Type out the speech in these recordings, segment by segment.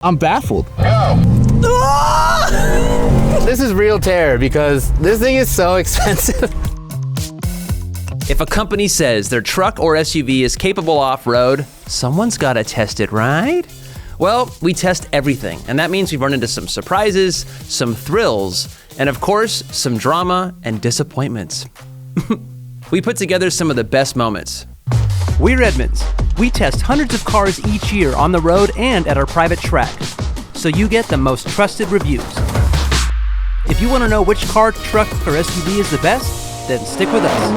I'm baffled. Oh! This is real terror because this thing is so expensive. If a company says their truck or SUV is capable off-road, someone's gotta test it, right? Well, we test everything, and that means we've run into some surprises, some thrills, and of course, some drama and disappointments. We put together some of the best moments. We're Edmunds. We test hundreds of cars each year on the road and at our private track, so you get the most trusted reviews. If you want to know which car, truck, or SUV is the best, then stick with us.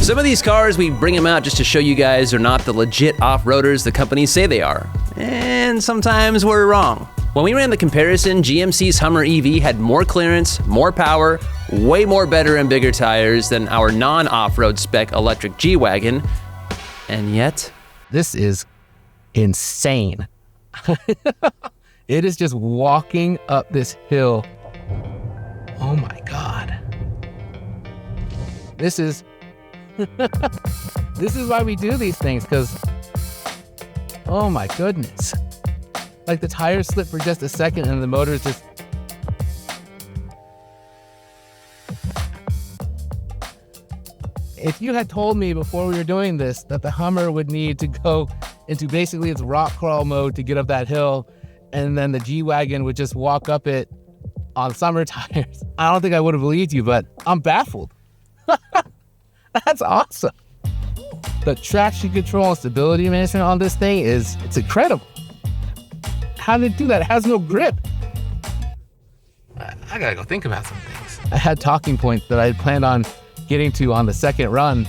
Some of these cars, we bring them out just to show you guys are not the legit off-roaders the companies say they are. And sometimes we're wrong. When we ran the comparison, GMC's Hummer EV had more clearance, more power, way more better and bigger tires than our non-off-road spec electric G-Wagen, and yet... This is insane. It is just walking up this hill. Oh my God. This is why we do these things, because, oh my goodness. Like the tires slip for just a second and the motor is just... If you had told me before we were doing this that the Hummer would need to go into basically its rock crawl mode to get up that hill, and then the G-Wagon would just walk up it on summer tires, I don't think I would have believed you, but I'm baffled. That's awesome. The traction control and stability management on this thing it's incredible. How did it do that? It has no grip. I gotta go think about some things. I had talking points that I had planned on getting to on the second run.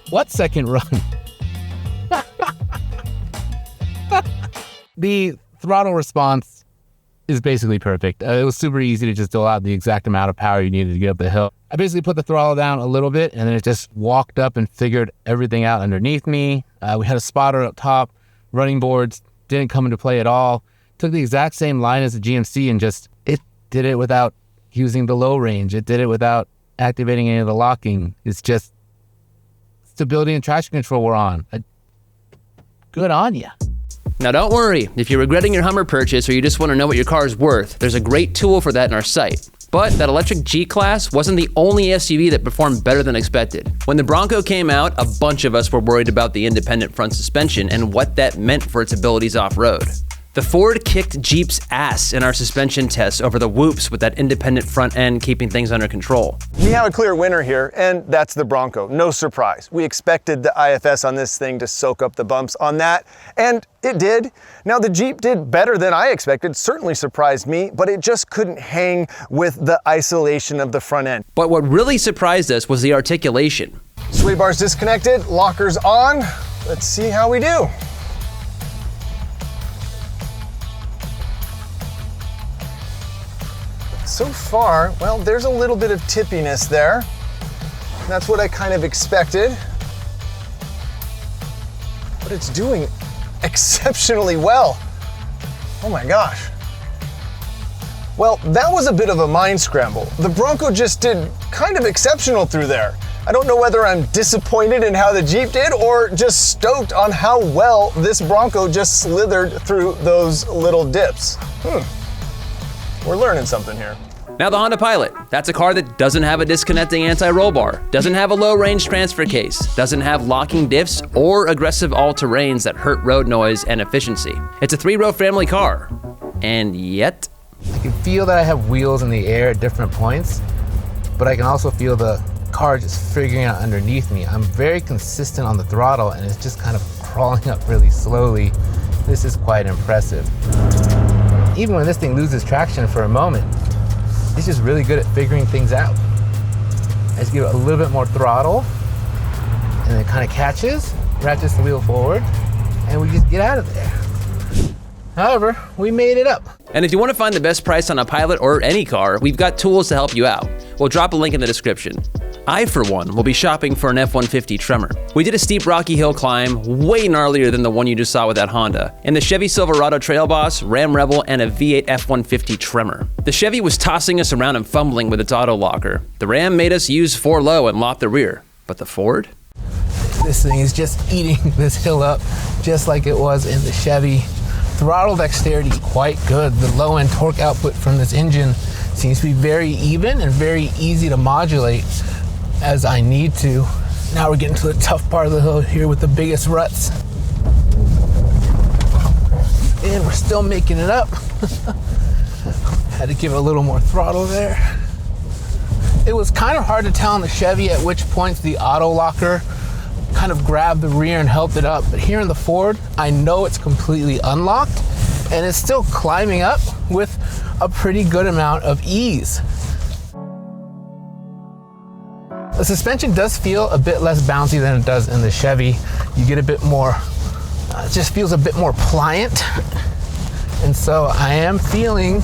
What second run? The throttle response is basically perfect. It was super easy to just dole out the exact amount of power you needed to get up the hill. I basically put the throttle down a little bit and then it just walked up and figured everything out underneath me. We had a spotter up top, running boards didn't come into play at all. Took the exact same line as the GMC and it did it without using the low range. It did it without activating any of the locking. It's just stability and traction control we're on. Good on ya. Now don't worry, if you're regretting your Hummer purchase or you just want to know what your car is worth, there's a great tool for that in our site. But that electric G-Class wasn't the only SUV that performed better than expected. When the Bronco came out, a bunch of us were worried about the independent front suspension and what that meant for its abilities off-road. The Ford kicked Jeep's ass in our suspension tests over the whoops with that independent front end keeping things under control. We have a clear winner here, and that's the Bronco. No surprise. We expected the IFS on this thing to soak up the bumps on that, and it did. Now the Jeep did better than I expected, certainly surprised me, but it just couldn't hang with the isolation of the front end. But what really surprised us was the articulation. Sway bars disconnected, lockers on. Let's see how we do. So far, well, there's a little bit of tippiness there. That's what I kind of expected. But it's doing exceptionally well. Oh my gosh. Well, that was a bit of a mind scramble. The Bronco just did kind of exceptional through there. I don't know whether I'm disappointed in how the Jeep did or just stoked on how well this Bronco just slithered through those little dips. We're learning something here. Now the Honda Pilot, that's a car that doesn't have a disconnecting anti-roll bar, doesn't have a low-range transfer case, doesn't have locking diffs or aggressive all-terrains that hurt road noise and efficiency. It's a 3-row family car, and yet... I can feel that I have wheels in the air at different points, but I can also feel the car just figuring out underneath me. I'm very consistent on the throttle and it's just kind of crawling up really slowly. This is quite impressive. Even when this thing loses traction for a moment, it's just really good at figuring things out. I just give it a little bit more throttle, and it kind of catches, ratchets the wheel forward, and we just get out of there. However, we made it up. And if you want to find the best price on a Pilot or any car, we've got tools to help you out. We'll drop a link in the description. I, for one, will be shopping for an F-150 Tremor. We did a steep rocky hill climb, way gnarlier than the one you just saw with that Honda, in the Chevy Silverado Trail Boss, Ram Rebel, and a V8 F-150 Tremor. The Chevy was tossing us around and fumbling with its auto locker. The Ram made us use 4 low and lock the rear. But the Ford? This thing is just eating this hill up just like it was in the Chevy. Throttle dexterity quite good. The low end torque output from this engine seems to be very even and very easy to modulate as I need to. Now we're getting to the tough part of the hill here with the biggest ruts. And we're still making it up. Had to give it a little more throttle there. It was kind of hard to tell on the Chevy at which points the auto locker kind of grabbed the rear and helped it up. But here in the Ford, I know it's completely unlocked and it's still climbing up with a pretty good amount of ease. The suspension does feel a bit less bouncy than it does in the Chevy. You get a bit more, it just feels a bit more pliant. And so I am feeling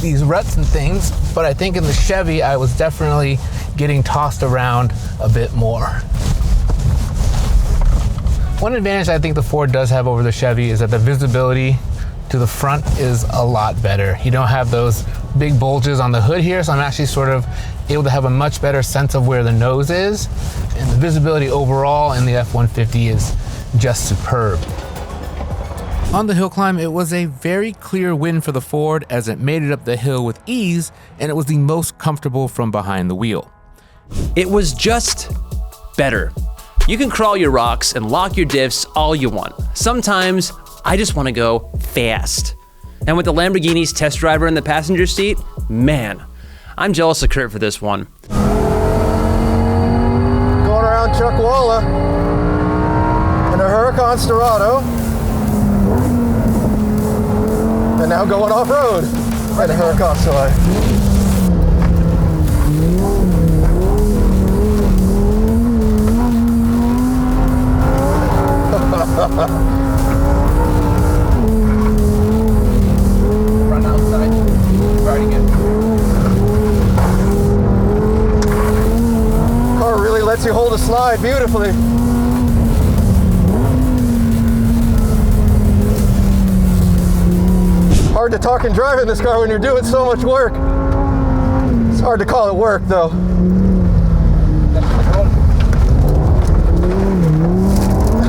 these ruts and things, but I think in the Chevy, I was definitely getting tossed around a bit more. One advantage I think the Ford does have over the Chevy is that the visibility to the front is a lot better. You don't have those big bulges on the hood here, so I'm actually sort of able to have a much better sense of where the nose is, and the visibility overall in the F-150 is just superb. On the hill climb, it was a very clear win for the Ford as it made it up the hill with ease, and it was the most comfortable from behind the wheel. It was just better. You can crawl your rocks and lock your diffs all you want. Sometimes I just want to go fast. And with the Lamborghini's test driver in the passenger seat, man, I'm jealous of Kurt for this one. Going around Chuckwalla in a Huracan Sterrato, and now going off-road in a Huracan Sterrato. Run outside, riding it. Car really lets you hold a slide beautifully. Hard to talk and drive in this car when you're doing so much work. It's hard to call it work though.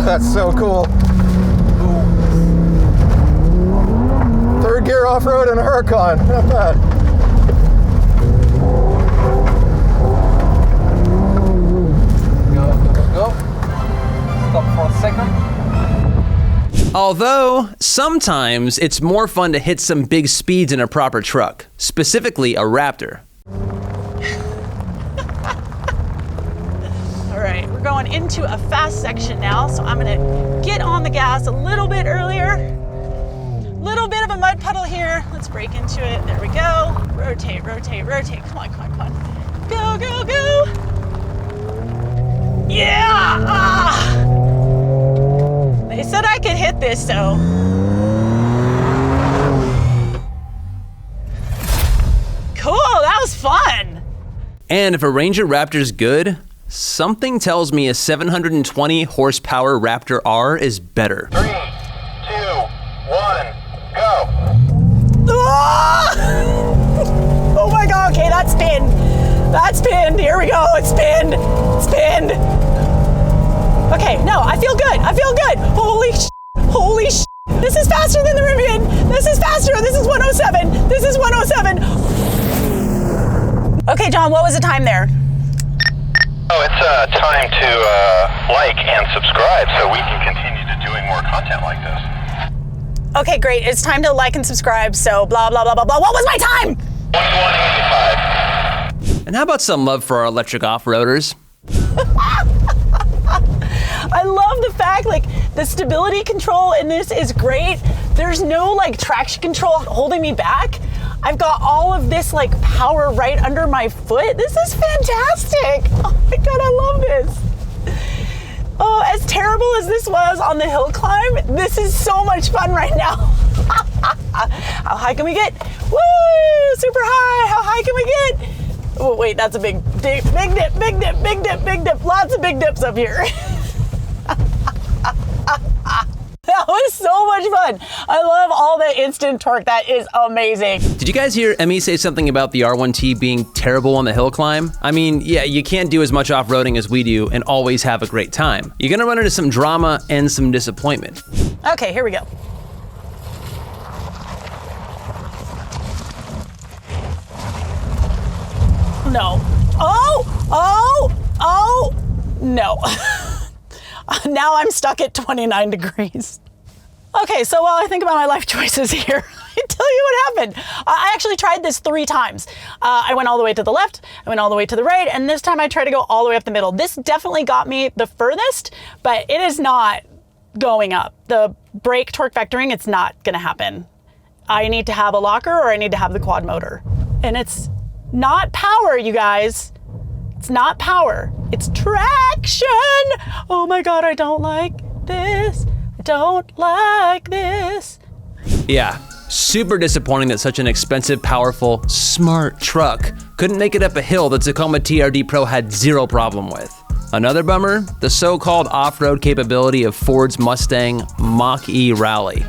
That's so cool. Third gear off-road in a Huracan, not bad. Go. Stop for a second. Although, sometimes it's more fun to hit some big speeds in a proper truck, specifically a Raptor. All right, we're going into a fast section now, so I'm gonna get on the gas a little bit earlier. Little bit of a mud puddle here. Let's brake into it. There we go. Rotate, rotate, rotate. Come on, come on, come on. Go, go, go. Yeah! Ah! They said I could hit this, so. Cool, that was fun. And if a Ranger Raptor's good, something tells me a 720 horsepower Raptor R is better. 3, 2, 1, go. Oh my god, okay, that's pinned. That's pinned. Here we go. It's pinned. It's pinned. Okay, no, I feel good. I feel good. Holy sh! Holy sh! This is faster than the Rivian. This is faster. This is 107. This is 107. Okay, John, what was the time there? Oh, it's time to like and subscribe so we can continue to doing more content like this. Okay, great. It's time to like and subscribe, so blah, blah, blah, blah, blah. What was my time? 21:85. And how about some love for our electric off-roaders? I love the fact, like, the stability control in this is great. There's no, like, traction control holding me back. I've got all of this, like, power right under my foot. This is fantastic. Oh my God, I love this. Oh, as terrible as this was on the hill climb, this is so much fun right now. How high can we get? Woo, super high. How high can we get? Oh, wait, that's a big dip, big dip, big dip, big dip, big dip. Lots of big dips up here. That was so much fun. I love all the instant torque. That is amazing. Did you guys hear Emmy say something about the R1T being terrible on the hill climb? I mean, yeah, you can't do as much off-roading as we do and always have a great time. You're gonna run into some drama and some disappointment. Okay, here we go. No. Oh, no. Now I'm stuck at 29 degrees. Okay, so while I think about my life choices here, I tell you what happened. I actually tried this 3 times. I went all the way to the left, I went all the way to the right, and this time I tried to go all the way up the middle. This definitely got me the furthest, but it is not going up. The brake torque vectoring, it's not gonna happen. I need to have a locker or I need to have the quad motor. And it's not power, you guys. It's not power, it's traction. Oh my God, I don't like this. I don't like this. Yeah, super disappointing that such an expensive, powerful, smart truck couldn't make it up a hill the Tacoma TRD Pro had zero problem with. Another bummer, the so-called off-road capability of Ford's Mustang Mach-E Rally.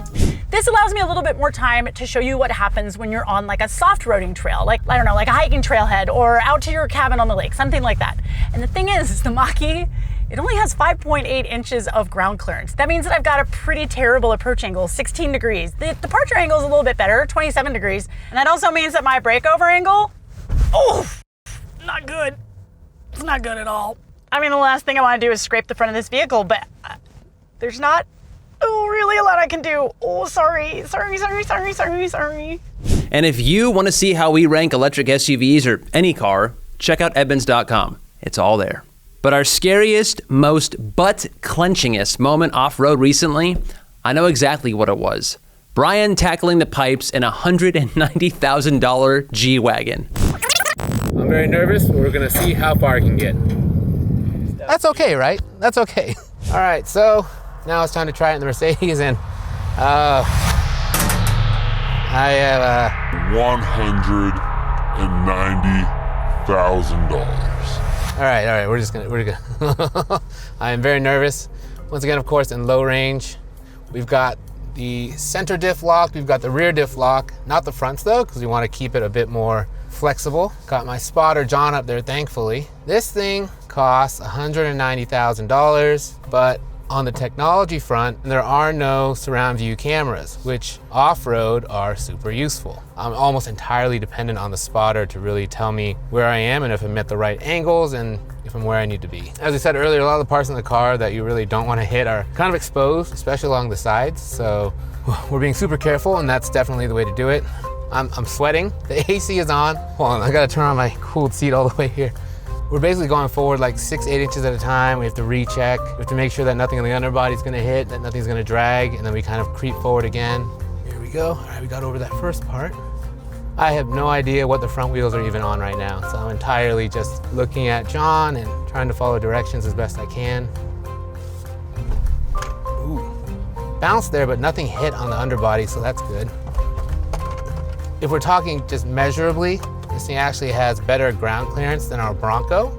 This allows me a little bit more time to show you what happens when you're on like a soft roading trail, like, I don't know, like a hiking trailhead or out to your cabin on the lake, something like that. And the thing is the Mach-E, it only has 5.8 inches of ground clearance. That means that I've got a pretty terrible approach angle, 16 degrees. The departure angle is a little bit better, 27 degrees. And that also means that my breakover angle, not good. It's not good at all. I mean, the last thing I want to do is scrape the front of this vehicle, but there's not really a lot I can do. Sorry. And if you want to see how we rank electric SUVs or any car, check out Edmunds.com. It's all there. But our scariest, most butt-clenchingest moment off-road recently, I know exactly what it was. Brian tackling the pipes in a $190,000 G-Wagen. I'm very nervous, but we're gonna see how far I can get. That's okay, right? That's okay. All right, so now it's time to try it in the Mercedes, and I have $190,000. All right, we're gonna. I am very nervous. Once again, of course, in low range, we've got the center diff lock, we've got the rear diff lock, not the fronts though, because we want to keep it a bit more flexible. Got my spotter John up there, thankfully. This thing costs $190,000, but on the technology front, there are no surround view cameras, which off-road are super useful. I'm almost entirely dependent on the spotter to really tell me where I am and if I'm at the right angles and if I'm where I need to be. As I said earlier, a lot of the parts in the car that you really don't want to hit are kind of exposed, especially along the sides. So we're being super careful, and that's definitely the way to do it. I'm sweating. The AC is on. Hold on, I gotta turn on my cooled seat all the way here. We're basically going forward like 6-8 inches at a time. We have to recheck. We have to make sure that nothing on the underbody is gonna hit, that nothing's gonna drag, and then we kind of creep forward again. Here we go. All right, we got over that first part. I have no idea what the front wheels are even on right now, so I'm entirely just looking at John and trying to follow directions as best I can. Ooh. Bounce there, but nothing hit on the underbody, so that's good. If we're talking just measurably, this thing actually has better ground clearance than our Bronco.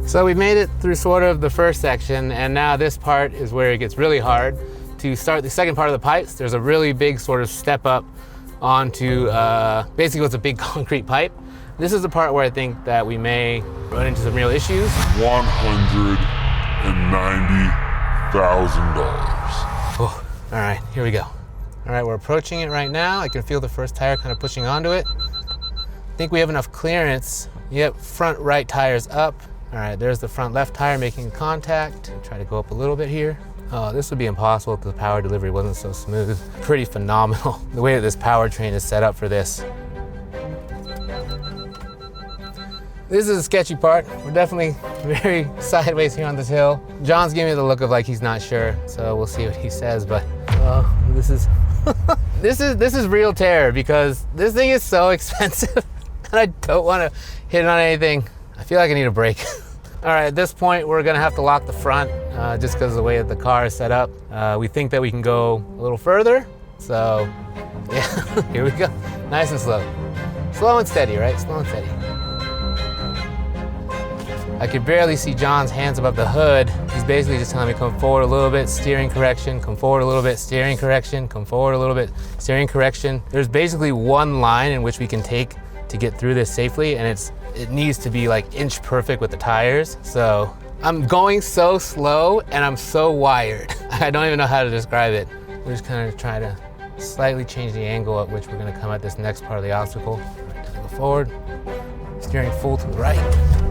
So we've made it through sort of the first section, and now this part is where it gets really hard. To start the second part of the pipes, there's a really big sort of step up onto basically what's a big concrete pipe. This is the part where I think that we may run into some real issues. $190,000. Oh, all right, here we go. All right, we're approaching it right now. I can feel the first tire kind of pushing onto it. I think we have enough clearance. Yep, front right tire's up. All right, there's the front left tire making contact. Try to go up a little bit here. Oh, this would be impossible if the power delivery wasn't so smooth. Pretty phenomenal, the way that this powertrain is set up for this. This is a sketchy part. We're definitely very sideways here on this hill. John's giving me the look of like he's not sure, so we'll see what he says, but this is this is real terror because this thing is so expensive and I don't want to hit on anything. I feel like I need a break. All right, at this point, we're gonna have to lock the front just because of the way that the car is set up. We think that we can go a little further, so yeah, here we go. Nice and slow. Slow and steady, right? Slow and steady. I could barely see John's hands above the hood. He's basically just telling me come forward a little bit, steering correction, come forward a little bit, steering correction, come forward a little bit, steering correction. There's basically one line in which we can take to get through this safely, and it needs to be like inch perfect with the tires. So I'm going so slow and I'm so wired. I don't even know how to describe it. We're just kind of trying to slightly change the angle at which we're gonna come at this next part of the obstacle. Right, go forward, steering full to the right.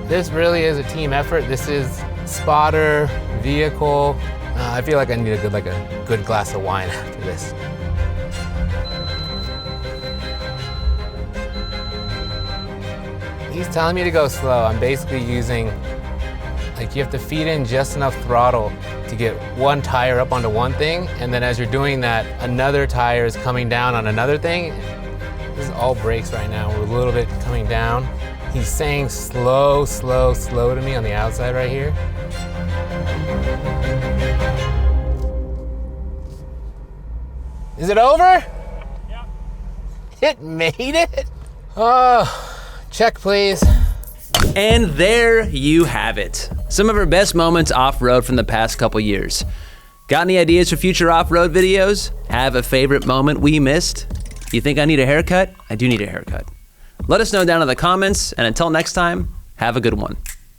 This really is a team effort. This is spotter, vehicle. I feel like I need a good glass of wine after this. He's telling me to go slow. I'm basically using, like, you have to feed in just enough throttle to get one tire up onto one thing, and then as you're doing that, another tire is coming down on another thing. This is all brakes right now. We're a little bit coming down. He's saying slow, slow, slow to me on the outside right here. Is it over? Yeah. It made it? Oh, check please. And there you have it. Some of our best moments off-road from the past couple years. Got any ideas for future off-road videos? Have a favorite moment we missed? You think I need a haircut? I do need a haircut. Let us know down in the comments, and until next time, have a good one.